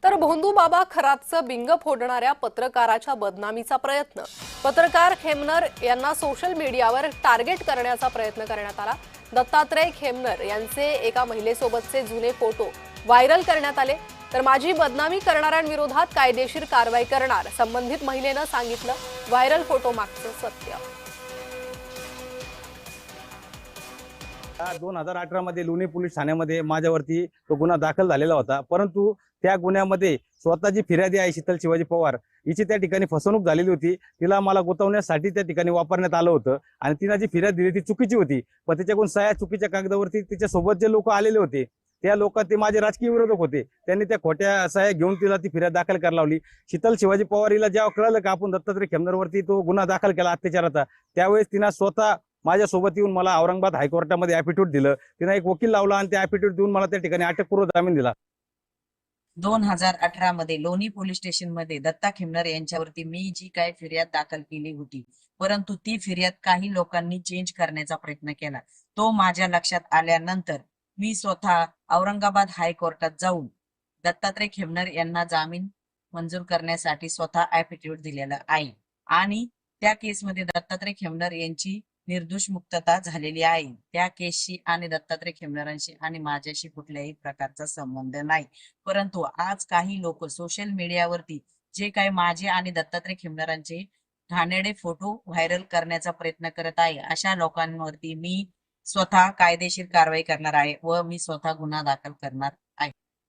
तर भोंदू बाबा खरातचं बिंग फोडणाऱ्या पत्रकाराच्या बदनामीचा प्रयत्न। पत्रकार खेमनर यांना सोशल मीडियावर टार्गेट करण्याचा प्रयत्न करण्यात आला। दत्तात्रय खेमनर यांचे एका महिलेसोबतचे जुने फोटो व्हायरल करण्यात आले। तर माझी बदनामी करणाऱ्यांविरोधात कायदेशीर कारवाई करणार, संबंधित महिलेनं सांगितलं। व्हायरल फोटो मागचं सत्य। 2018 मध्ये लोणी पोलीस ठाण्यामध्ये माझ्यावरती तो गुन्हा दाखल झालेला होता। परंतु त्या गुन्ह्यामध्ये स्वतःची फिर्यादी आहे शीतल शिवाजी पवार, हिची त्या ठिकाणी फसवणूक झालेली होती। तिला मला गुंतवण्यासाठी त्या ठिकाणी वापरण्यात आलं होतं आणि तिने जी फिर्याद दिली ती चुकीची होती। पण त्याच्याकडून सह्या चुकीच्या कागदावरती तिच्या सोबत जे लोक आलेले होते त्या लोक ते माझे राजकीय विरोधक होते। त्यांनी त्या खोट्या सह्या घेऊन तिला ती फिर्याद दाखल करायला लावली। शीतल शिवाजी पवार हिला जेव्हा कळलं का आपण दत्तात्रय खेमनरवरती तो गुन्हा दाखल केला अत्याचाराचा, त्यावेळेस तिनं स्वतः माझ्यासोबत येऊन मला औरंगाबाद हायकोर्टामध्ये ॲफिडेव्हिट दिलं। तिनं एक वकील लावला आणि त्या ॲफिडेव्हिट देऊन मला त्या ठिकाणी अटकपूर्व जामीन दिला। 2018 मध्ये लोणी पोलीस स्टेशन मध्ये दत्ता खेमनर यांच्यावरती मी जी काय फिर्याद दाखल केली होती, परंतु ती फिर्याद काही लोकांनी चेंज करण्याचा प्रयत्न केला। तो माझ्या लक्षात आल्यानंतर मी स्वतः औरंगाबाद हायकोर्टात जाऊन दत्तात्रय खेमनर यांना जामीन मंजूर करण्यासाठी स्वतः ॲफिडेव्हिट दिलेला आहे आणि त्या केसमध्ये दत्तात्रय खेमनर यांची निर्दोष मुक्तता झालेली आहे। त्या केसशी आणि दत्तात्रय खेमनरांशी आणि माझ्याशी कुठल्याही प्रकारचा संबंध नाही। परंतु आज काही लोक सोशल मीडियावरती जे काही माझे आणि दत्तात्रय खेमनरांचे घाणेरडे फोटो व्हायरल करण्याचा प्रयत्न करत आहे, अशा लोकांवरती मी स्वतः कायदेशीर कारवाई करणार आहे व मी स्वतः गुन्हा दाखल करणार